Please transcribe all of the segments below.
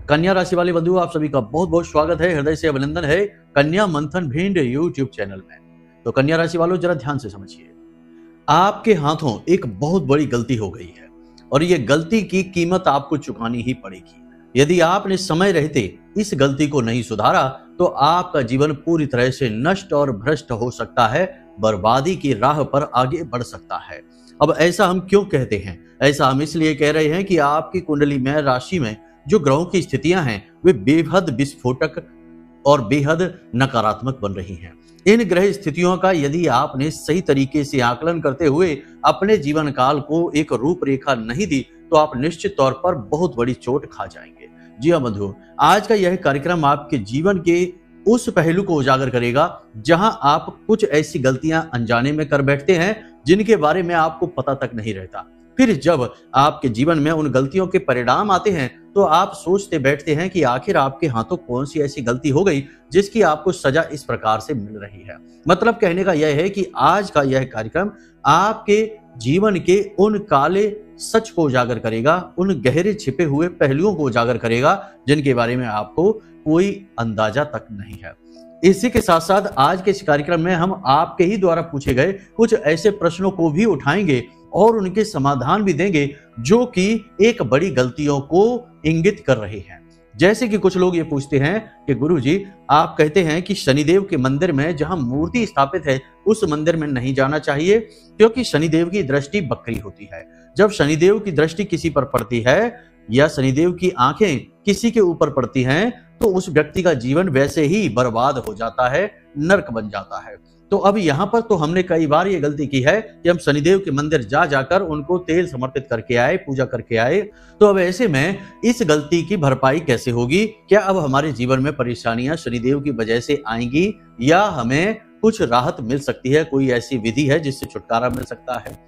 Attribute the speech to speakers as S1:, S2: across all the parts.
S1: कन्या राशि वाले बंधुओं, आप सभी का बहुत बहुत स्वागत है, हृदय से अभिनंदन है कन्या मंथन भिंड यूट्यूब चैनल में। तो कन्या राशि वालों, जरा ध्यान से समझिए, आपके हाथों एक बहुत बड़ी गलती हो गई है और ये गलती की कीमत आपको चुकानी ही पड़ेगी। यदि आपने समय रहते इस गलती को नहीं सुधारा तो आपका जीवन पूरी तरह से नष्ट और भ्रष्ट हो सकता है, बर्बादी की राह पर आगे बढ़ सकता है। अब ऐसा हम क्यों कहते हैं? ऐसा हम इसलिए कह रहे हैं कि आपकी कुंडली में, राशि में जो ग्रहों की स्थितियां हैं वे बेहद विस्फोटक और बेहद नकारात्मक बन रही हैं। इन ग्रह स्थितियों का यदि आपने सही तरीके से आकलन करते हुए अपने जीवन काल को एक रूपरेखा नहीं दी तो आप निश्चित तौर पर बहुत बड़ी चोट खा जाएंगे। जी हाँ बंधुओं, आज का यह कार्यक्रम आपके जीवन के उस पहलू को उजागर करेगा जहां आप कुछ ऐसी गलतियां अनजाने में कर बैठते हैं जिनके बारे में आपको पता तक नहीं रहता। फिर जब आपके जीवन में उन गलतियों के परिणाम आते हैं तो आप सोचते बैठते हैं कि आखिर आपके हाथों कौन सी ऐसी गलती हो गई जिसकी आपको सजा इस प्रकार से मिल रही है। मतलब कहने का यह है कि आज का यह कार्यक्रम आपके जीवन के उन काले सच को उजागर करेगा, उन गहरे छिपे हुए पहलुओं को उजागर करेगा जिनके बारे में आपको कोई अंदाजा तक नहीं है। इसी के साथ साथ आज के इस कार्यक्रम में हम आपके ही द्वारा पूछे गए कुछ ऐसे प्रश्नों को भी उठाएंगे और उनके समाधान भी देंगे जो कि एक बड़ी गलतियों को इंगित कर रहे हैं। जैसे कि कुछ लोग ये पूछते हैं कि गुरुजी, आप कहते हैं कि शनिदेव के मंदिर में जहां मूर्ति स्थापित है उस मंदिर में नहीं जाना चाहिए क्योंकि शनिदेव की दृष्टि बकरी होती है। जब शनिदेव की दृष्टि किसी पर पड़ती है या शनिदेव की आंखें किसी के ऊपर पड़ती हैं तो उस व्यक्ति का जीवन वैसे ही बर्बाद हो जाता है, नर्क बन जाता है। तो अब यहाँ पर तो हमने कई बार ये गलती की है कि हम शनिदेव के मंदिर जा जाकर उनको तेल समर्पित करके आए, पूजा करके आए। तो अब ऐसे में इस गलती की भरपाई कैसे होगी? क्या अब हमारे जीवन में परेशानियां शनिदेव की वजह से आएंगी या हमें कुछ राहत मिल सकती है? कोई ऐसी विधि है जिससे छुटकारा मिल सकता है?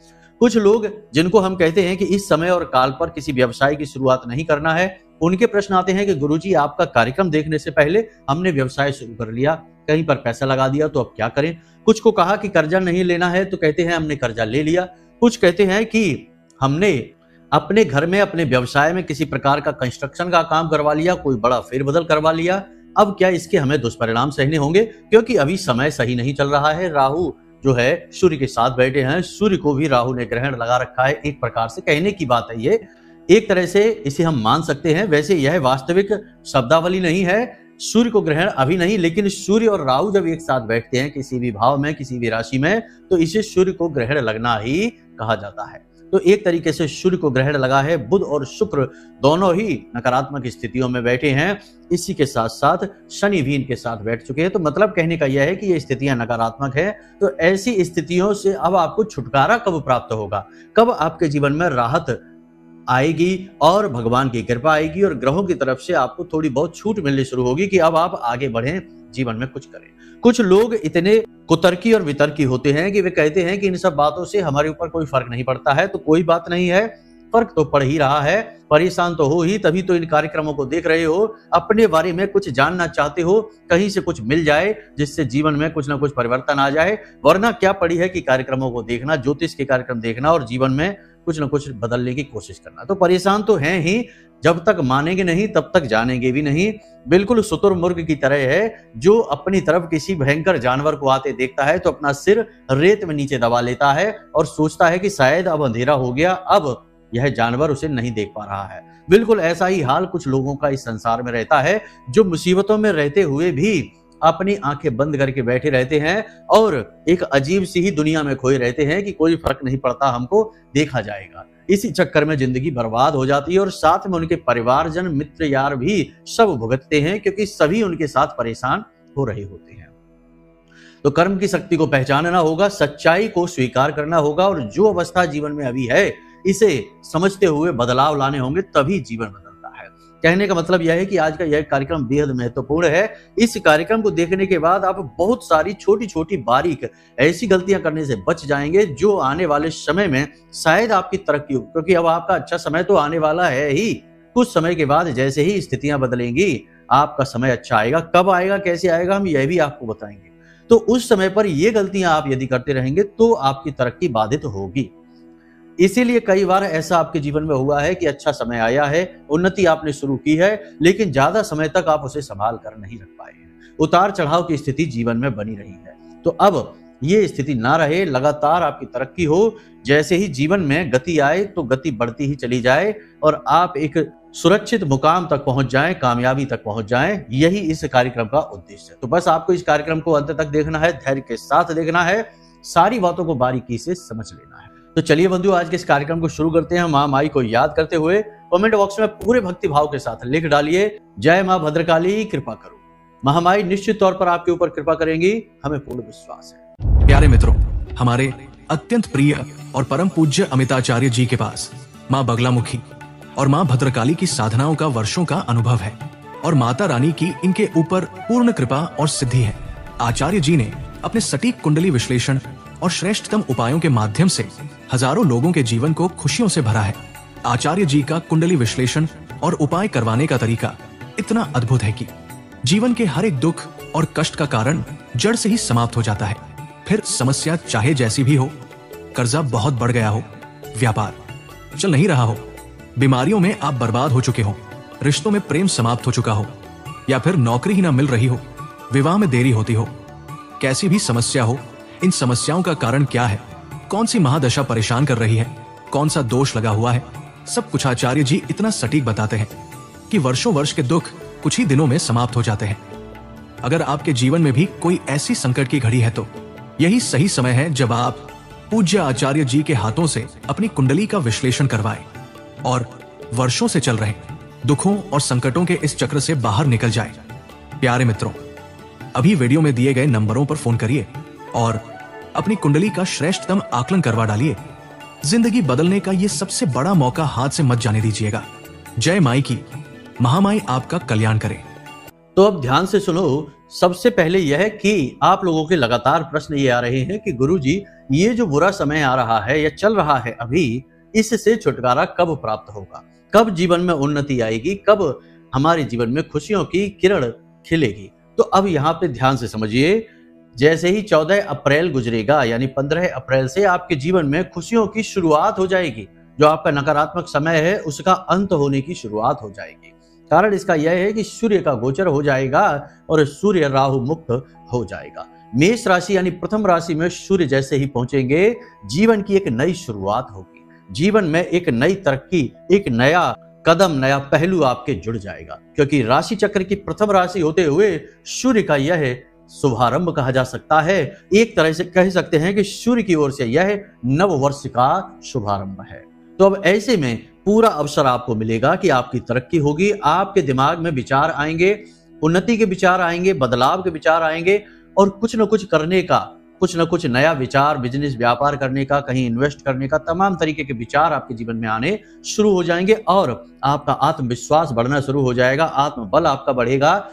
S1: कुछ लोग जिनको हम कहते हैं कि इस समय और काल पर किसी व्यवसाय की शुरुआत नहीं करना है, उनके प्रश्न आते हैं कि गुरुजी, आपका कार्यक्रम देखने से पहले हमने व्यवसाय शुरू कर लिया, कहीं पर पैसा लगा दिया, तो अब क्या करें? कुछ को कहा कि कर्जा नहीं लेना है तो कहते हैं हमने कर्जा ले लिया। कुछ कहते हैं कि हमने अपने घर में, अपने व्यवसाय में किसी प्रकार का कंस्ट्रक्शन का काम करवा लिया, कोई बड़ा फेरबदल करवा लिया। अब क्या इसके हमें दुष्परिणाम सहने होंगे क्योंकि अभी समय सही नहीं चल रहा है। राहु जो है सूर्य के साथ बैठे हैं, सूर्य को भी राहु ने ग्रहण लगा रखा है। एक प्रकार से कहने की बात है, ये एक तरह से इसे हम मान सकते हैं। वैसे यह वास्तविक शब्दावली नहीं है, सूर्य को ग्रहण अभी नहीं, लेकिन सूर्य और राहु जब एक साथ बैठते हैं किसी भी भाव में, किसी भी राशि में, तो इसे सूर्य को ग्रहण लगना ही कहा जाता है। तो एक तरीके से सूर्य को ग्रहण लगा है। बुध और शुक्र दोनों ही नकारात्मक स्थितियों में बैठे हैं। इसी के साथ साथ शनि भी इनके साथ बैठ चुके हैं। तो मतलब कहने का यह है कि ये स्थितियां नकारात्मक है। तो ऐसी स्थितियों से अब आपको छुटकारा कब प्राप्त होगा? कब आपके जीवन में राहत आएगी और भगवान की कृपा आएगी और ग्रहों की तरफ से आपको थोड़ी बहुत छूट मिलनी शुरू होगी कि अब आप आगे बढ़ें, जीवन में कुछ करें। कुछ लोग इतने कुतर्की और वितर्की होते हैं कि वे कहते हैं कि इन सब बातों से हमारे ऊपर कोई फर्क नहीं पड़ता है। तो कोई बात नहीं है, फर्क तो पड़ ही रहा है। परेशान तो हो ही, तभी तो इन कार्यक्रमों को देख रहे हो, अपने बारे में कुछ जानना चाहते हो, कहीं से कुछ मिल जाए जिससे जीवन में कुछ ना कुछ परिवर्तन आ जाए। वरना क्या पड़ी है कि कार्यक्रमों को देखना, ज्योतिष के कार्यक्रम देखना और जीवन में कुछ ना कुछ बदलने की कोशिश करना। तो परेशान तो हैं ही, जब तक मानेंगे नहीं तब तक जानेंगे भी नहीं। बिल्कुल शुतुरमुर्ग की तरह है जो अपनी तरफ किसी भयंकर जानवर को आते देखता है तो अपना सिर रेत में नीचे दबा लेता है और सोचता है कि शायद अब अंधेरा हो गया, अब यह जानवर उसे नहीं देख पा रहा है। बिल्कुल ऐसा ही हाल कुछ लोगों का इस संसार में रहता है जो मुसीबतों में रहते हुए भी अपनी आंखें बंद करके बैठे रहते हैं और एक अजीब सी ही दुनिया में खोए रहते हैं कि कोई फर्क नहीं पड़ता, हमको देखा जाएगा। इसी चक्कर में जिंदगी बर्बाद हो जाती है और साथ में उनके परिवारजन, मित्र, यार भी सब भुगतते हैं क्योंकि सभी उनके साथ परेशान हो रहे होते हैं। तो कर्म की शक्ति को पहचानना होगा, सच्चाई को स्वीकार करना होगा और जो अवस्था जीवन में अभी है इसे समझते हुए बदलाव लाने होंगे, तभी जीवन बदलता है। कहने का मतलब यह है कि आज का यह कार्यक्रम बेहद महत्वपूर्ण है। इस कार्यक्रम को देखने के बाद आप बहुत सारी छोटी छोटी बारीक ऐसी गलतियां करने से बच जाएंगे जो आने वाले समय में शायद आपकी तरक्की हो, क्योंकि अब आपका अच्छा समय तो आने वाला है ही। कुछ समय के बाद जैसे ही स्थितियां बदलेंगी आपका समय अच्छा आएगा। कब आएगा, कैसे आएगा, हम यह भी आपको बताएंगे। तो उस समय पर ये गलतियां आप यदि करते रहेंगे तो आपकी तरक्की बाधित होगी। इसीलिए कई बार ऐसा आपके जीवन में हुआ है कि अच्छा समय आया है, उन्नति आपने शुरू की है, लेकिन ज्यादा समय तक आप उसे संभाल कर नहीं रख पाए हैं। उतार चढ़ाव की स्थिति जीवन में बनी रही है। तो अब ये स्थिति ना रहे, लगातार आपकी तरक्की हो। जैसे ही जीवन में गति आए तो गति बढ़ती ही चली जाए और आप एक सुरक्षित मुकाम तक पहुंच जाएं, कामयाबी तक पहुंच जाएं। यही इस कार्यक्रम का उद्देश्य है। तो बस आपको इस कार्यक्रम को अंत तक देखना है, धैर्य के साथ देखना है, सारी बातों को बारीकी से समझ लेना है। तो चलिए बंधु, आज के इस कार्यक्रम को शुरू करते हैं। माँ माई को याद करते हुए कमेंट बॉक्स में पूरे भक्ति भाव के साथ लिख डालिए, जय माँ भद्रकाली कृपा करो। महामाई निश्चित तौर पर आपके ऊपर कृपा करेंगी, हमें पूर्ण विश्वास है।
S2: प्यारे मित्रों, हमारे अत्यंत प्रिय और परम पूज्य अमिताचार्य जी के पास माँ बगलामुखी और माँ भद्रकाली की साधनाओं का वर्षों का अनुभव है और माता रानी की इनके ऊपर पूर्ण कृपा और सिद्धि है। आचार्य जी ने अपने सटीक कुंडली विश्लेषण और श्रेष्ठतम उपायों के माध्यम से हजारों लोगों के जीवन को खुशियों से भरा है। आचार्य जी का कुंडली विश्लेषण और उपाय करवाने का तरीका इतना अद्भुत है कि जीवन के हर एक दुख और कष्ट का कारण जड़ से ही समाप्त हो जाता है। फिर समस्या चाहे जैसी भी हो, कर्जा बहुत बढ़ गया हो, व्यापार चल नहीं रहा हो, बीमारियों में आप बर्बाद हो चुके हो, रिश्तों में प्रेम समाप्त हो चुका हो, या फिर नौकरी ही ना मिल रही हो, विवाह में देरी होती हो, कैसी भी समस्या हो, इन समस्याओं का कारण क्या है, कौन सी महादशा परेशान कर रही है, कौन सा दोष लगा हुआ है, सब कुछ आचार्य जी इतना सटीक बताते हैं कि वर्षों वर्ष के दुख कुछ ही दिनों में समाप्त हो जाते हैं। अगर आपके जीवन में भी कोई ऐसी संकट की घड़ी है तो यही सही समय है जब आप पूज्य आचार्य जी के हाथों से अपनी कुंडली का विश्लेषण करवाएं और वर्षों से चल रहे दुखों और संकटों के इस चक्र से बाहर निकल जाएं। प्यारे मित्रों, अभी वीडियो में दिए गए नंबरों पर फोन करिए और अपनी कुंडली का श्रेष्ठतम आकलन करवा डालिए। जिंदगी बदलने का ये सबसे बड़ा मौका हाथ से मत जाने दीजिएगा। जय माई की, महामाई आपका कल्याण करे।
S1: तो अब ध्यान से सुनो। सबसे पहले यह है कि आप लोगों के लगातार प्रश्न ये आ रहे हैं कि गुरुजी, ये जो बुरा समय आ रहा है या चल रहा है अभी, इससे छुटकारा कब प्राप्त होगा, कब जीवन में उन्नति आएगी, कब हमारे जीवन में खुशियों की किरण खिलेगी। तो अब यहाँ पे ध्यान से समझिए। जैसे ही 14 अप्रैल गुजरेगा, यानी 15 अप्रैल से आपके जीवन में खुशियों की शुरुआत हो जाएगी। जो आपका नकारात्मक समय है उसका अंत होने की शुरुआत हो जाएगी। कारण इसका यह है कि सूर्य का गोचर हो जाएगा और सूर्य राहु मुक्त हो जाएगा। मेष राशि यानी प्रथम राशि में सूर्य जैसे ही पहुंचेंगे, जीवन की एक नई शुरुआत होगी। जीवन में एक नई तरक्की, एक नया कदम, नया पहलू आपके जुड़ जाएगा। क्योंकि राशि चक्र की प्रथम राशि होते हुए सूर्य का यह शुभारंभ कहा जा सकता है। एक तरह से कह सकते हैं कि सूर्य की ओर से यह नव वर्ष का शुभारंभ है। तो अब ऐसे में पूरा अवसर आपको मिलेगा कि आपकी तरक्की होगी। आपके दिमाग में विचार आएंगे, उन्नति के विचार आएंगे, बदलाव के विचार आएंगे और कुछ न कुछ करने का, कुछ न कुछ नया विचार, बिजनेस व्यापार करने का, कहीं इन्वेस्ट करने का, तमाम तरीके के विचार आपके जीवन में आने शुरू हो जाएंगे और आपका आत्मविश्वास बढ़ना शुरू हो जाएगा, आत्मबल आपका बढ़ेगा।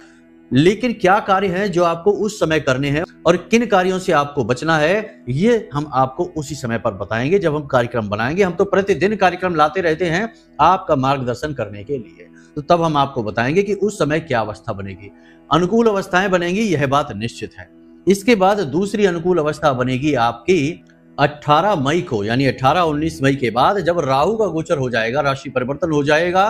S1: लेकिन क्या कार्य हैं जो आपको उस समय करने हैं और किन कार्यों से आपको बचना है, ये हम आपको उसी समय पर बताएंगे जब हम कार्यक्रम बनाएंगे। हम तो प्रतिदिन कार्यक्रम लाते रहते हैं आपका मार्गदर्शन करने के लिए। तो तब हम आपको बताएंगे कि उस समय क्या अवस्था बनेगी। अनुकूल अवस्थाएं बनेंगी, यह बात निश्चित है। इसके बाद दूसरी अनुकूल अवस्था बनेगी आपकी 18 मई को, यानी 18-19 मई के बाद, जब राहु का गोचर हो जाएगा, राशि परिवर्तन हो जाएगा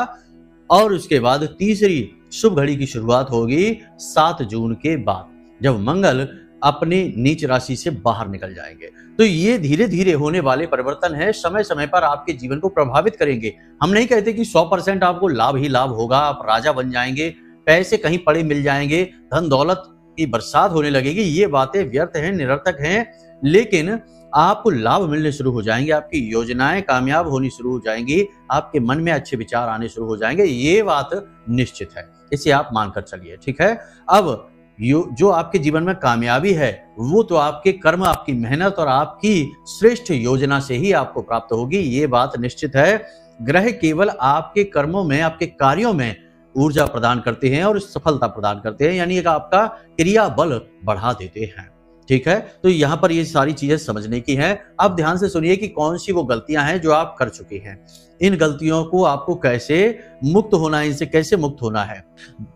S1: और उसके बाद तीसरी शुभ घड़ी की शुरुआत होगी 7 जून के बाद, जब मंगल अपनी नीच राशि से बाहर निकल जाएंगे। तो ये धीरे धीरे होने वाले परिवर्तन है, समय समय पर आपके जीवन को प्रभावित करेंगे। हम नहीं कहते कि 100% आपको लाभ ही लाभ होगा, आप राजा बन जाएंगे, पैसे कहीं पड़े मिल जाएंगे, धन दौलत की बरसात होने लगेगी। ये बातें व्यर्थ हैं, निरर्थक हैं। लेकिन आपको लाभ मिलने शुरू हो जाएंगे, आपकी योजनाएं कामयाब होनी शुरू हो जाएंगी, आपके मन में अच्छे विचार आने शुरू हो जाएंगे। ये बात निश्चित है, इसे आप मानकर चलिए, ठीक है। अब जो आपके जीवन में कामयाबी है वो तो आपके कर्म, आपकी मेहनत और आपकी श्रेष्ठ योजना से ही आपको प्राप्त होगी, ये बात निश्चित है। ग्रह केवल आपके कर्मों में, आपके कार्यों में ऊर्जा प्रदान करते हैं और सफलता प्रदान करते हैं, यानी आपका क्रिया बल बढ़ा देते हैं। ठीक है, तो यहाँ पर ये सारी चीजें समझने की हैं। अब ध्यान से सुनिए कि कौन सी वो गलतियां हैं जो आप कर चुके हैं। इन गलतियों को आपको कैसे मुक्त होना है, इनसे कैसे मुक्त होना है।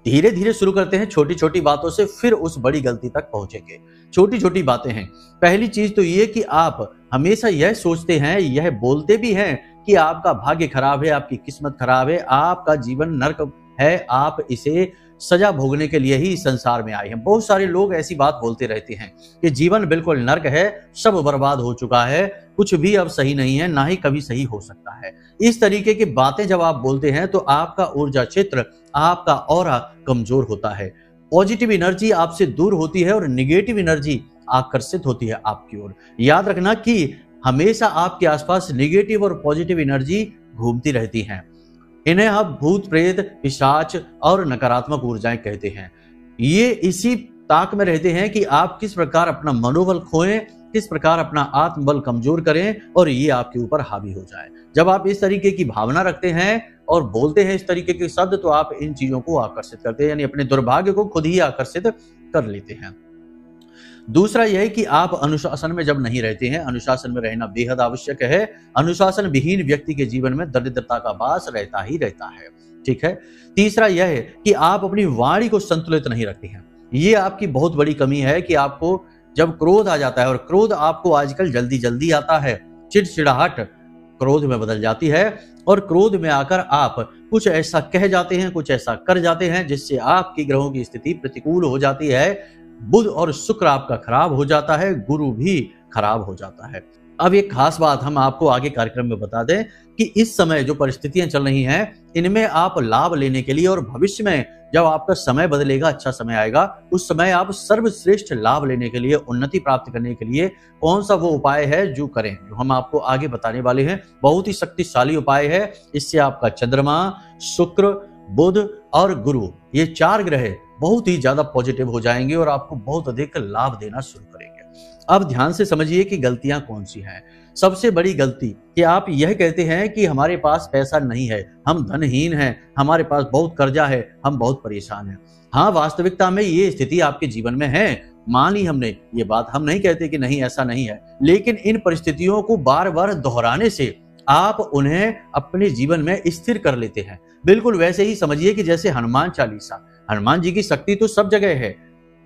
S1: धीरे धीरे शुरू करते हैं, छोटी छोटी बातों से, फिर उस बड़ी गलती तक पहुंचेंगे। छोटी छोटी बातें हैं। पहली चीज तो ये कि आप हमेशा यह सोचते हैं, यह बोलते भी हैं कि आपका भाग्य खराब है, आपकी किस्मत खराब है, आपका जीवन नर्क है, आप इसे सजा भोगने के लिए ही इस संसार में आए हैं। बहुत सारे लोग ऐसी बात बोलते रहते हैं कि जीवन बिल्कुल नर्क है, सब बर्बाद हो चुका है, कुछ भी अब सही नहीं है, ना ही कभी सही हो सकता है। इस तरीके की बातें जब आप बोलते हैं तो आपका ऊर्जा क्षेत्र, आपका ऑरा कमजोर होता है। पॉजिटिव एनर्जी आपसे दूर होती है और निगेटिव एनर्जी आकर्षित होती है आपकी ओर। याद रखना कि हमेशा आपके आसपास निगेटिव और पॉजिटिव एनर्जी घूमती रहती हैं। इन्हें हम भूत प्रेत, पिशाच और नकारात्मक ऊर्जाएं कहते हैं। ये इसी ताक में रहते हैं कि आप किस प्रकार अपना मनोबल खोएं, किस प्रकार अपना आत्मबल कमजोर करें और ये आपके ऊपर हावी हो जाए। जब आप इस तरीके की भावना रखते हैं और बोलते हैं इस तरीके के शब्द, तो आप इन चीजों को आकर्षित करते हैं, यानी अपने दुर्भाग्य को खुद ही आकर्षित कर लेते हैं। दूसरा यह है कि आप अनुशासन में जब नहीं रहते हैं, अनुशासन में रहना बेहद आवश्यक है। अनुशासन विहीन व्यक्ति के जीवन में दरिद्रता का वास रहता ही रहता है। ठीक है। तीसरा यह है कि आप अपनी वाणी को संतुलित नहीं रखते हैं। ये आपकी बहुत बड़ी कमी है कि आपको जब क्रोध आ जाता है, और क्रोध आपको आजकल जल्दी जल्दी आता है, चिड़चिड़ाहट क्रोध में बदल जाती है, और क्रोध में आकर आप कुछ ऐसा कह जाते हैं, कुछ ऐसा कर जाते हैं जिससे आपकी ग्रहों की स्थिति प्रतिकूल हो जाती है। बुध और शुक्र आपका खराब हो जाता है, गुरु भी खराब हो जाता है। अब एक खास बात हम आपको आगे कार्यक्रम में बता दें कि इस समय जो परिस्थितियां चल रही हैं, इनमें आप लाभ लेने के लिए और भविष्य में जब आपका समय बदलेगा, अच्छा समय आएगा, उस समय आप सर्वश्रेष्ठ लाभ लेने के लिए, उन्नति प्राप्त करने के लिए कौन सा वो उपाय है जो करें, जो हम आपको आगे बताने वाले हैं। बहुत ही शक्तिशाली उपाय है। इससे आपका चंद्रमा, शुक्र, बुध और गुरु, ये 4 ग्रह बहुत ही ज्यादा पॉजिटिव हो जाएंगे और आपको बहुत अधिक लाभ देना शुरू करेंगे। अब ध्यान से समझिए कि गलतियां कौन सी हैं। सबसे बड़ी गलती कि आप यह कहते हैं कि हमारे पास पैसा नहीं है, हम धनहीन हैं, हमारे पास बहुत कर्जा है, हम बहुत परेशान हैं। हाँ, वास्तविकता में ये स्थिति आपके जीवन में है, मान ली हमने ये बात, हम नहीं कहते कि नहीं ऐसा नहीं है, लेकिन इन परिस्थितियों को बार बार दोहराने से आप उन्हें अपने जीवन में स्थिर कर लेते हैं। बिल्कुल वैसे ही समझिए कि जैसे हनुमान चालीसा, हनुमान जी की शक्ति तो सब जगह है,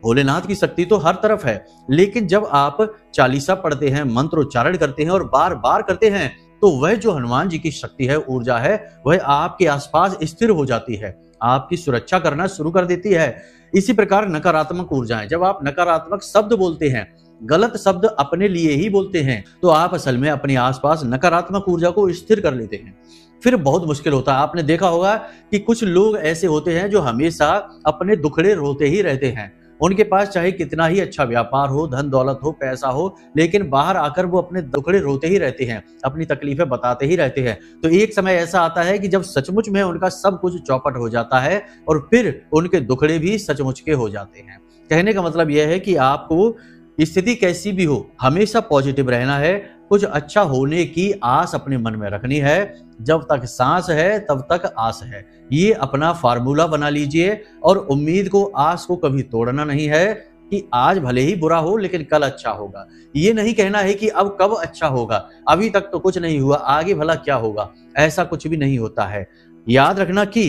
S1: भोलेनाथ की शक्ति तो हर तरफ है, लेकिन जब आप चालीसा पढ़ते हैं, मंत्रोच्चारण करते हैं और बार बार करते हैं, तो वह जो हनुमान जी की शक्ति है, ऊर्जा है, वह आपके आसपास स्थिर हो जाती है, आपकी सुरक्षा करना शुरू कर देती है। इसी प्रकार नकारात्मक ऊर्जाएं, जब आप नकारात्मक शब्द बोलते हैं, गलत शब्द अपने लिए ही बोलते हैं, तो आप असल में अपने आसपास नकारात्मक ऊर्जा को स्थिर कर लेते हैं। फिर बहुत मुश्किल होता है। आपने देखा होगा कि कुछ लोग ऐसे होते हैं जो हमेशा अपने दुखड़े रोते ही रहते हैं। उनके पास चाहे कितना ही अच्छा व्यापार हो, धन दौलत हो, पैसा हो, लेकिन बाहर आकर वो अपने दुखड़े रोते ही रहते हैं, अपनी तकलीफें बताते ही रहते हैं। तो एक समय ऐसा आता है कि जब सचमुच में उनका सब कुछ चौपट हो जाता है और फिर उनके दुखड़े भी सचमुच के हो जाते हैं। कहने का मतलब यह है कि आपको स्थिति कैसी भी हो, हमेशा पॉजिटिव रहना है, कुछ अच्छा होने की आस अपने मन में रखनी है। जब तक सांस है तब तक आस है, ये अपना फार्मूला बना लीजिए, और उम्मीद को, आस को कभी तोड़ना नहीं है कि आज भले ही बुरा हो लेकिन कल अच्छा होगा। ये नहीं कहना है कि अब कब अच्छा होगा, अभी तक तो कुछ नहीं हुआ, आगे भला क्या होगा, ऐसा कुछ भी नहीं होता है। याद रखना कि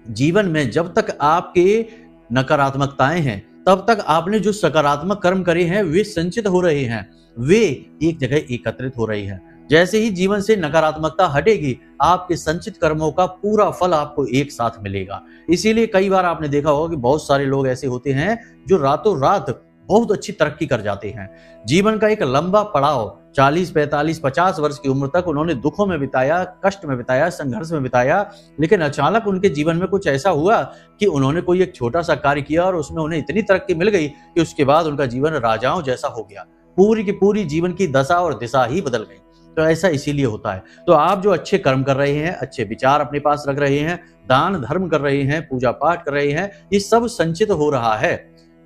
S1: जीवन में जब तक आपके नकारात्मकताएं हैं, तब तक आपने जो सकारात्मक कर्म करे हैं वे संचित हो रहे हैं, वे एक जगह एकत्रित हो रही हैं। जैसे ही जीवन से नकारात्मकता हटेगी, आपके संचित कर्मों का पूरा फल आपको एक साथ मिलेगा। इसीलिए कई बार आपने देखा होगा कि बहुत सारे लोग ऐसे होते हैं जो रातों रात बहुत अच्छी तरक्की कर जाते हैं। जीवन का एक लंबा पड़ाव 40, 45, 50 वर्ष की उम्र तक उन्होंने दुखों में बिताया, कष्ट में बिताया, संघर्ष में बिताया, लेकिन अचानक उनके जीवन में कुछ ऐसा हुआ कि उन्होंने कोई एक छोटा सा कार्य किया और उसमें उन्हें इतनी तरक्की मिल गई कि उसके बाद उनका जीवन राजाओं जैसा हो गया। पूरी की पूरी जीवन की दशा और दिशा ही बदल गई। तो ऐसा इसीलिए होता है। तो आप जो अच्छे कर्म कर रहे हैं, अच्छे विचार अपने पास रख रहे हैं, दान धर्म कर रहे हैं, पूजा पाठ कर रहे हैं, ये सब संचित हो रहा है।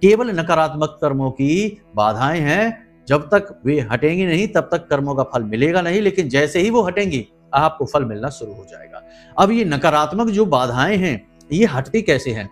S1: केवल नकारात्मक कर्मों की बाधाएं हैं, जब तक वे हटेंगी नहीं तब तक कर्मों का फल मिलेगा नहीं, लेकिन जैसे ही वो हटेंगी आपको फल मिलना शुरू हो जाएगा। अब ये नकारात्मक जो बाधाएं हैं, ये हटती कैसे हैं?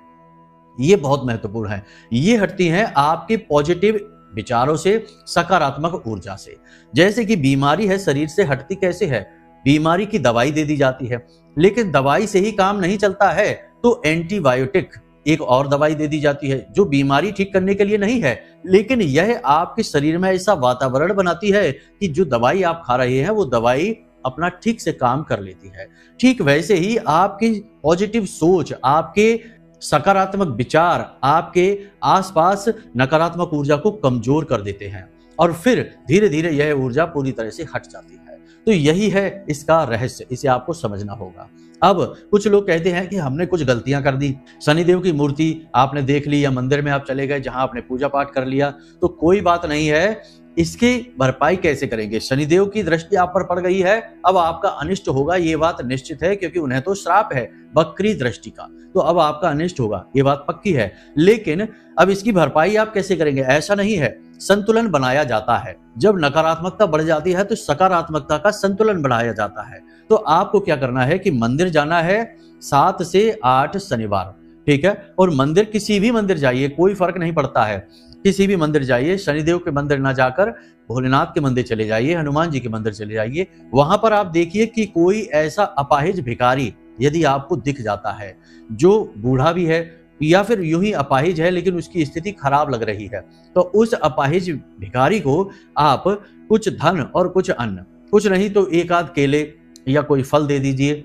S1: ये बहुत महत्वपूर्ण है। ये हटती हैं आपके पॉजिटिव विचारों से, सकारात्मक ऊर्जा से। जैसे कि बीमारी है, शरीर से हटती कैसे है? बीमारी की दवाई दे दी जाती है, लेकिन दवाई से ही काम नहीं चलता है, तो एंटीबायोटिक एक और दवाई दे दी जाती है जो बीमारी ठीक करने के लिए नहीं है, लेकिन यह आपके शरीर में ऐसा वातावरण बनाती है कि जो दवाई आप खा रहे हैं वो दवाई अपना ठीक से काम कर लेती है। ठीक वैसे ही आपकी पॉजिटिव सोच, आपके सकारात्मक विचार आपके आसपास नकारात्मक ऊर्जा को कमजोर कर देते हैं और फिर धीरे धीरे यह ऊर्जा पूरी तरह से हट जाती है। तो यही है इसका रहस्य, इसे आपको समझना होगा। अब कुछ लोग कहते हैं कि हमने कुछ गलतियां कर दी, शनिदेव की मूर्ति आपने देख ली या मंदिर में आप चले गए जहां आपने पूजा पाठ कर लिया, तो कोई बात नहीं है, इसकी भरपाई कैसे करेंगे? शनिदेव की दृष्टि आप पर पड़ गई है, अब आपका अनिष्ट होगा, ये बात निश्चित है, क्योंकि उन्हें तो श्राप है वक्री दृष्टि का, तो अब आपका अनिष्ट होगा, ये बात पक्की है। लेकिन अब इसकी भरपाई आप कैसे करेंगे? ऐसा नहीं है, संतुलन बनाया जाता है। जब नकारात्मकता बढ़ जाती है तो सकारात्मकता का संतुलन बढ़ाया जाता है। तो आपको क्या करना है कि मंदिर जाना है 7 से 8 शनिवार, ठीक है? और मंदिर, किसी भी मंदिर जाइए, कोई फर्क नहीं पड़ता है, किसी भी मंदिर जाइए, शनिदेव के मंदिर ना जाकर भोलेनाथ के मंदिर चले जाइए, हनुमान जी के मंदिर चले जाइए। वहां पर आप देखिए कि कोई ऐसा अपाहिज भिखारी यदि आपको दिख जाता है जो बूढ़ा भी है या फिर यूं ही अपाहिज है लेकिन उसकी स्थिति खराब लग रही है, तो उस अपाहिज भिखारी को आप कुछ धन और कुछ अन्न, कुछ नहीं तो एक आध केले या कोई फल दे दीजिए,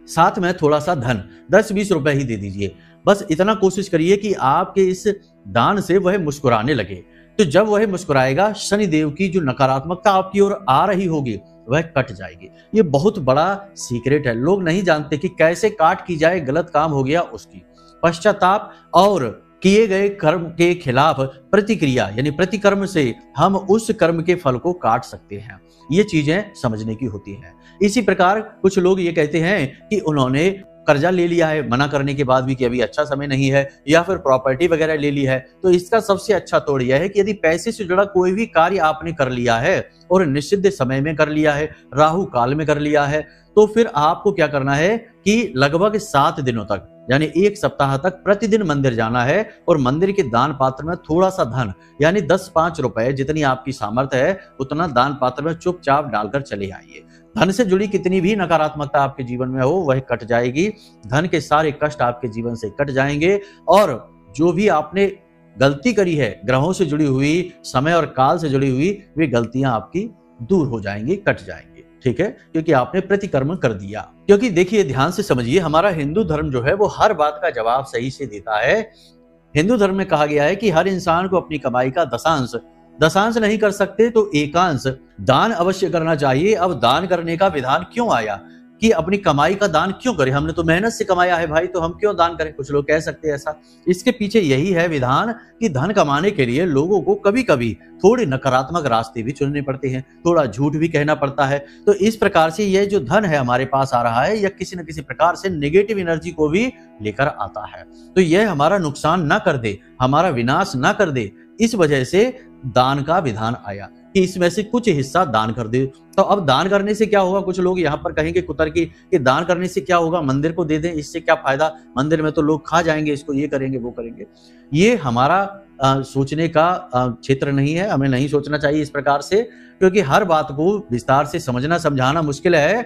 S1: साथ में थोड़ा सा धन 10-20 रुपए ही दे दीजिए। बस इतना कोशिश करिए कि आपके इस दान से वह मुस्कुराने लगे। तो जब वह मुस्कुराएगा, शनिदेव की जो नकारात्मकता आपकी ओर आ रही होगी वह कट जाएगी। ये बहुत बड़ा सीक्रेट है, लोग नहीं जानते कि कैसे काट की जाए, गलत काम हो गया उसकी। पश्चाताप और किए गए कर्म के खिलाफ प्रतिक्रिया यानी प्रतिकर्म से हम उस कर्म के फल को काट सकते हैं। ये चीजें समझने की होती हैं। इसी प्रकार कुछ लोग ये कहते हैं कि उन्होंने कर्जा ले लिया है, मना करने के बाद भी कि अभी अच्छा समय नहीं है, या फिर प्रॉपर्टी वगैरह ले ली है, तो इसका सबसे अच्छा तोड़ यह है कि यदि पैसे से जुड़ा कोई भी कार्य आपने कर लिया है और निषिद्ध समय में कर लिया है, राहु काल में कर लिया है, तो फिर आपको क्या करना है कि लगभग 7 दिनों तक यानी 1 सप्ताह तक प्रतिदिन मंदिर जाना है और मंदिर के दान पात्र में थोड़ा सा धन यानी 10-5 रुपए, जितनी आपकी सामर्थ्य है उतना दान पात्र में चुपचाप डालकर चले आइए। धन से जुड़ी कितनी भी नकारात्मकता आपके जीवन में हो वह कट जाएगी, धन के सारे कष्ट आपके जीवन से कट जाएंगे और जो भी आपने गलती करी है ग्रहों से जुड़ी हुई, समय और काल से जुड़ी हुई, वे गलतियां आपकी दूर हो जाएंगी, कट जाएंगी, ठीक है? क्योंकि आपने प्रतिकर्म कर दिया। क्योंकि देखिए, ध्यान से समझिए, हमारा हिंदू धर्म जो है वो हर बात का जवाब सही से देता है। हिंदू धर्म में कहा गया है कि हर इंसान को अपनी कमाई का दशांश नहीं कर सकते तो एकांश दान अवश्य करना चाहिए। अब दान करने का विधान क्यों आया कि अपनी कमाई का दान क्यों करें? हमने तो मेहनत से कमाया है भाई, तो हम क्यों दान करें? कुछ लोग कह सकते हैं ऐसा। इसके पीछे यही है विधान कि धन कमाने के लिए लोगों को कभी कभी थोड़े नकारात्मक रास्ते भी चुनने पड़ते हैं, थोड़ा झूठ भी कहना पड़ता है। तो इस प्रकार से यह जो धन है हमारे पास आ रहा है, यह किसी न किसी प्रकार से नेगेटिव एनर्जी को भी लेकर आता है। तो यह हमारा नुकसान ना कर दे, हमारा विनाश ना कर दे, इस वजह से दान का विधान आया कि इसमें से कुछ हिस्सा दान कर दे। तो अब दान करने से क्या होगा? कुछ लोग यहाँ पर कहेंगे कुतर की कि दान करने से क्या होगा, मंदिर को दे दें, इससे क्या फायदा, मंदिर में तो लोग खा जाएंगे इसको, ये करेंगे वो करेंगे। ये हमारा सोचने का क्षेत्र नहीं है, हमें नहीं सोचना चाहिए इस प्रकार से, क्योंकि हर बात को विस्तार से समझना समझाना मुश्किल है।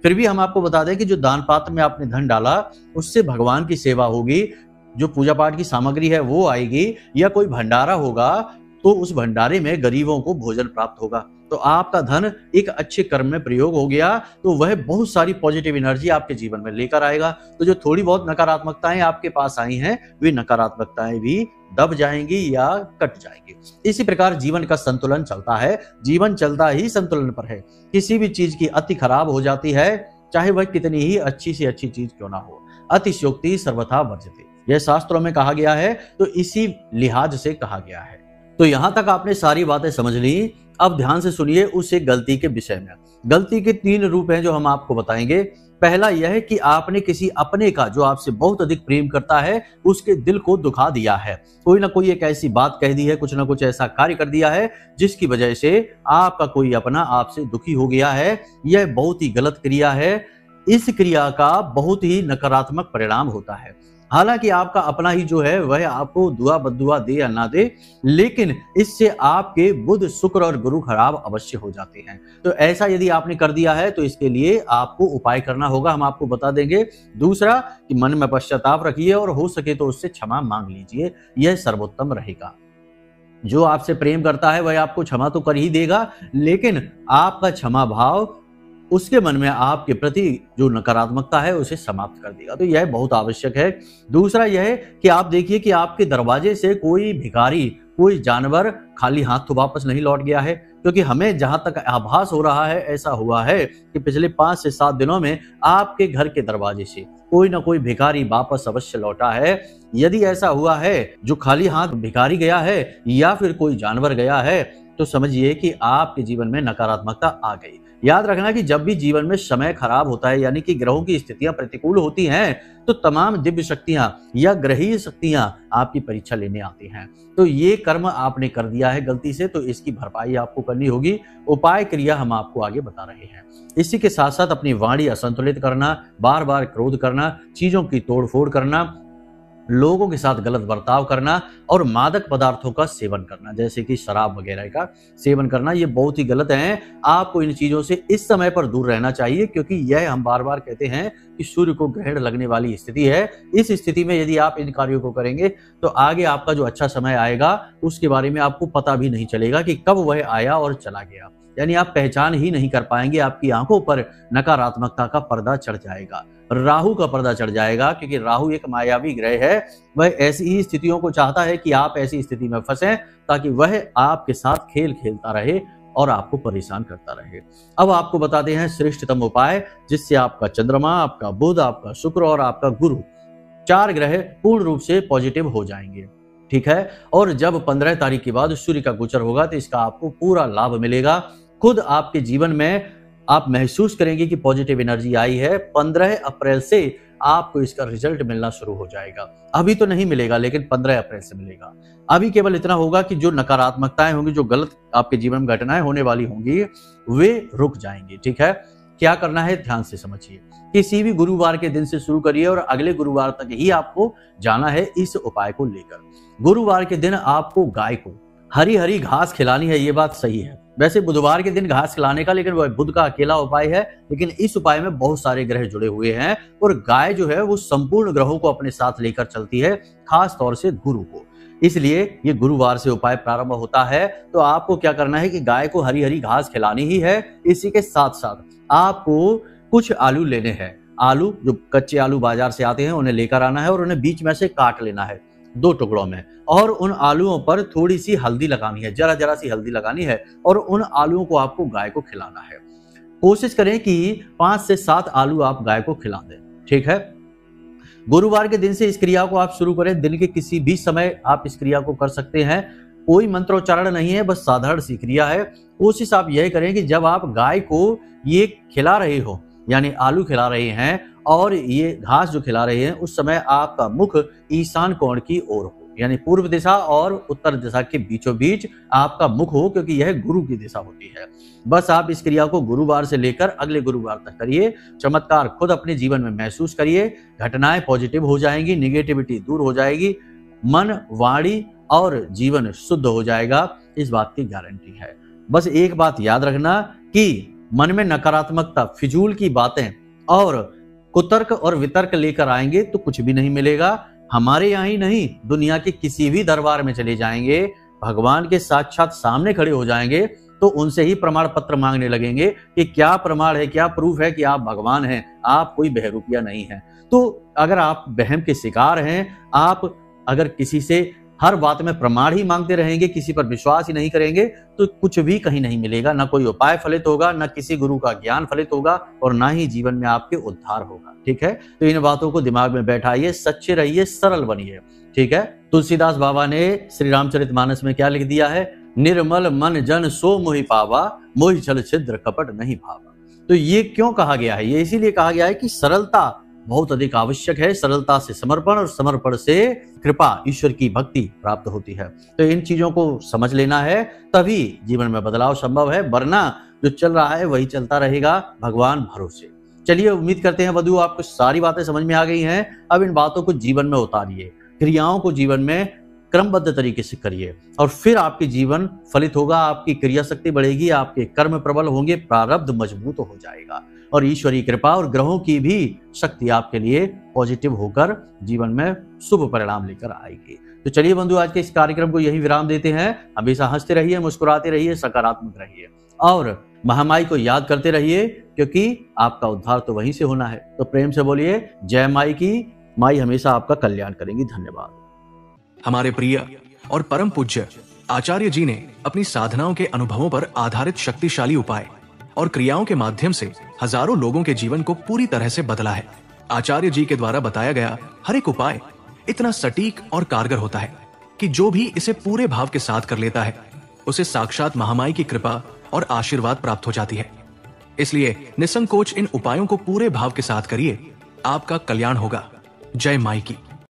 S1: फिर भी हम आपको बता दें कि जो दान पात्र में आपने धन डाला उससे भगवान की सेवा होगी, जो पूजा पाठ की सामग्री है वो आएगी, या कोई भंडारा होगा तो उस भंडारे में गरीबों को भोजन प्राप्त होगा। तो आपका धन एक अच्छे कर्म में प्रयोग हो गया तो वह बहुत सारी पॉजिटिव एनर्जी आपके जीवन में लेकर आएगा। तो जो थोड़ी बहुत नकारात्मकताएं आपके पास आई हैं, वे नकारात्मकताएं भी दब जाएंगी या कट जाएंगी। इसी प्रकार जीवन का संतुलन चलता है, जीवन चलता ही संतुलन पर है। किसी भी चीज की अति खराब हो जाती है, चाहे वह कितनी ही अच्छी से अच्छी चीज क्यों ना हो। अतिशयोक्ति सर्वथा वर्जते, यह शास्त्रों में कहा गया है, तो इसी लिहाज से कहा गया है। तो यहां तक आपने सारी बातें समझ ली। अब ध्यान से सुनिए उस एक गलती के विषय में। गलती के 3 रूप हैं जो हम आपको बताएंगे। पहला यह है कि आपने किसी अपने का, जो आपसे बहुत अधिक प्रेम करता है, उसके दिल को दुखा दिया है। कोई ना कोई एक ऐसी बात कह दी है, कुछ ना कुछ ऐसा कार्य कर दिया है जिसकी वजह से आपका कोई अपना आपसे दुखी हो गया है। यह बहुत ही गलत क्रिया है। इस क्रिया का बहुत ही नकारात्मक परिणाम होता है। हालांकि आपका अपना ही जो है वह आपको दुआ बद्दुआ दे या ना दे, लेकिन इससे आपके बुध, शुक्र और गुरु खराब अवश्य हो जाते हैं। तो ऐसा यदि आपने कर दिया है तो इसके लिए आपको उपाय करना होगा, हम आपको बता देंगे। दूसरा कि मन में पश्चाताप रखिए और हो सके तो उससे क्षमा मांग लीजिए, यह सर्वोत्तम रहेगा। जो आपसे प्रेम करता है वह आपको क्षमा तो कर ही देगा, लेकिन आपका क्षमा भाव उसके मन में आपके प्रति जो नकारात्मकता है उसे समाप्त कर देगा। तो यह बहुत आवश्यक है। दूसरा यह है कि आप देखिए कि आपके दरवाजे से कोई भिखारी, कोई जानवर खाली हाथ तो वापस नहीं लौट गया है, क्योंकि हमें जहां तक आभास हो रहा है ऐसा हुआ है कि पिछले 5 से 7 दिनों में आपके घर के दरवाजे से कोई ना कोई भिखारी वापस अवश्य लौटा है। यदि ऐसा हुआ है, जो खाली हाथ भिखारी गया है या फिर कोई जानवर गया है, तो समझिए कि आपके जीवन में नकारात्मकता आ गई। याद रखना कि जब भी जीवन में समय खराब होता है, यानी कि ग्रहों की स्थितियां प्रतिकूल होती हैं, तो तमाम दिव्य शक्तियां या ग्रहीय शक्तियां आपकी परीक्षा लेने आती हैं। तो ये कर्म आपने कर दिया है गलती से, तो इसकी भरपाई आपको करनी होगी। उपाय क्रिया हम आपको आगे बता रहे हैं। इसी के साथ साथ अपनी वाणी असंतुलित करना, बार बार क्रोध करना, चीजों की तोड़फोड़ करना, लोगों के साथ गलत बर्ताव करना और मादक पदार्थों का सेवन करना, जैसे कि शराब वगैरह का सेवन करना, ये बहुत ही गलत है। आपको इन चीजों से इस समय पर दूर रहना चाहिए, क्योंकि यह हम बार बार कहते हैं कि सूर्य को ग्रहण लगने वाली स्थिति है। इस स्थिति में यदि आप इन कार्यों को करेंगे तो आगे आपका जो अच्छा समय आएगा उसके बारे में आपको पता भी नहीं चलेगा कि कब वह आया और चला गया। यानी आप पहचान ही नहीं कर पाएंगे, आपकी आंखों पर नकारात्मकता का पर्दा चढ़ जाएगा, राहु का पर्दा चढ़ जाएगा, क्योंकि राहु एक मायावी ग्रह है। वह ऐसी ही स्थितियों को चाहता है कि आप ऐसी स्थिति में फंसे, ताकि वह आपके साथ खेल खेलता रहे और आपको परेशान करता रहे। अब आपको बताते हैं श्रेष्ठतम उपाय, जिससे आपका चंद्रमा, आपका बुध, आपका शुक्र और आपका गुरु 4 ग्रह पूर्ण रूप से पॉजिटिव हो जाएंगे। ठीक है। और जब 15 तारीख के बाद सूर्य का गोचर होगा तो इसका आपको पूरा लाभ मिलेगा। खुद आपके जीवन में आप महसूस करेंगे कि पॉजिटिव एनर्जी आई है। 15 अप्रैल से आपको इसका रिजल्ट मिलना शुरू हो जाएगा। अभी तो नहीं मिलेगा, लेकिन 15 अप्रैल से मिलेगा। अभी केवल इतना होगा कि जो नकारात्मकताएं होंगी, जो गलत आपके जीवन में घटनाएं होने वाली होंगी, वे रुक जाएंगी। ठीक है। क्या करना है ध्यान से समझिए। किसी भी गुरुवार के दिन से शुरू करिए और अगले गुरुवार तक ही आपको जाना है इस उपाय को लेकर। गुरुवार के दिन आपको गाय को हरी हरी घास खिलानी है, ये बात सही है। वैसे बुधवार के दिन घास खिलाने का, लेकिन वह बुध का अकेला उपाय है, लेकिन इस उपाय में बहुत सारे ग्रह जुड़े हुए हैं और गाय जो है वो संपूर्ण ग्रहों को अपने साथ लेकर चलती है, खास तौर से गुरु को। इसलिए ये गुरुवार से उपाय प्रारंभ होता है। तो आपको क्या करना है कि गाय को हरी हरी घास खिलानी ही है। इसी के साथ साथ आपको कुछ आलू लेने हैं। आलू, जो कच्चे आलू बाजार से आते हैं, उन्हें लेकर आना है और उन्हें बीच में से काट लेना है 2 टुकड़ों में, और उन आलूओं पर थोड़ी सी हल्दी लगानी है, जरा जरा सी हल्दी लगानी है, और उन आलूओं को आपको गाय को खिलाना है। कोशिश करें कि 5 से 7 आलू आप गाय को खिला दें। ठीक है। गुरुवार के दिन से इस क्रिया को आप शुरू करें। दिन के किसी भी समय आप इस क्रिया को कर सकते हैं। कोई मंत्रोच्चारण नहीं है, बस साधारण सी क्रिया है। कोशिश आप यह करें कि जब आप गाय को ये खिला रहे हो, यानी आलू खिला रहे हैं और ये घास जो खिला रहे हैं, उस समय आपका मुख ईशान कोण की ओर हो, यानी पूर्व दिशा और उत्तर दिशा के बीचों बीच आपका मुख हो, क्योंकि यह गुरु की दिशा होती है। बस आप इस क्रिया को गुरुवार से लेकर अगले गुरुवार तक करिए। चमत्कार खुद अपने जीवन में महसूस करिए। घटनाएं पॉजिटिव हो जाएंगी, निगेटिविटी दूर हो जाएगी, मन, वाणी और जीवन शुद्ध हो जाएगा। इस बात की गारंटी है। बस एक बात याद रखना कि मन में नकारात्मकता, फिजूल की बातें और कुतर्क और वितर्क लेकर आएंगे तो कुछ भी नहीं मिलेगा। हमारे यहाँ ही नहीं, दुनिया के किसी भी दरबार में चले जाएंगे, भगवान के साक्षात सामने खड़े हो जाएंगे तो उनसे ही प्रमाण पत्र मांगने लगेंगे कि क्या प्रमाण है, क्या प्रूफ है कि आप भगवान हैं, आप कोई बहरूपिया नहीं हैं। तो अगर आप वहम के शिकार हैं, आप अगर किसी से हर बात में प्रमाण ही मांगते रहेंगे, किसी पर विश्वास ही नहीं करेंगे, तो कुछ भी कहीं नहीं मिलेगा। ना कोई उपाय फलित होगा, ना किसी गुरु का ज्ञान फलित होगा, और ना ही जीवन में आपके उद्धार होगा। ठीक है। तो इन बातों को दिमाग में बैठाइए, सच्चे रहिए, सरल बनिए। ठीक है। तुलसीदास बाबा ने श्री रामचरितमानस में क्या लिख दिया है? निर्मल मन जन सो मोहि पावा, मोहि छल छिद्र कपट नहीं भावा। तो ये क्यों कहा गया है? ये इसीलिए कहा गया है कि सरलता बहुत अधिक आवश्यक है। सरलता से समर्पण और समर्पण से कृपा, ईश्वर की भक्ति प्राप्त होती है। तो इन चीजों को समझ लेना है, तभी जीवन में बदलाव संभव है, वरना जो चल रहा है वही चलता रहेगा। भगवान भरोसे। चलिए, उम्मीद करते हैं बंधु आपको सारी बातें समझ में आ गई हैं। अब इन बातों को जीवन में उतारिए, क्रियाओं को जीवन में क्रमबद्ध तरीके से करिए और फिर आपके जीवन फलित होगा, आपकी क्रिया शक्ति बढ़ेगी, आपके कर्म प्रबल होंगे, प्रारब्ध मजबूत हो जाएगा और ईश्वरीय कृपा और ग्रहों की भी शक्ति आपके लिए पॉजिटिव होकर जीवन में शुभ परिणाम लेकर आएगी। तो चलिए बंधु, आज के इस कार्यक्रम को यही विराम देते हैं। हमेशा हंसते रहिए, मुस्कुराते रहिए, सकारात्मक रहिए और महामाई को याद करते रहिए, क्योंकि आपका उद्धार तो वहीं से होना है। तो प्रेम से बोलिए जय माई की। माई हमेशा आपका कल्याण करेंगी। धन्यवाद।
S2: हमारे प्रिय और परम पूज्य आचार्य जी ने अपनी साधनाओं के अनुभवों पर आधारित शक्तिशाली उपाय और क्रियाओं के माध्यम से हजारों लोगों के जीवन को पूरी तरह से बदला है। आचार्य जी के द्वारा बताया गया हर एक उपाय इतना सटीक और कारगर होता है कि जो भी इसे पूरे भाव के साथ कर लेता है उसे साक्षात महामाई की कृपा और आशीर्वाद प्राप्त हो जाती है। इसलिए निसंकोच इन उपायों को पूरे भाव के साथ करिए, आपका कल्याण होगा। जय माई की।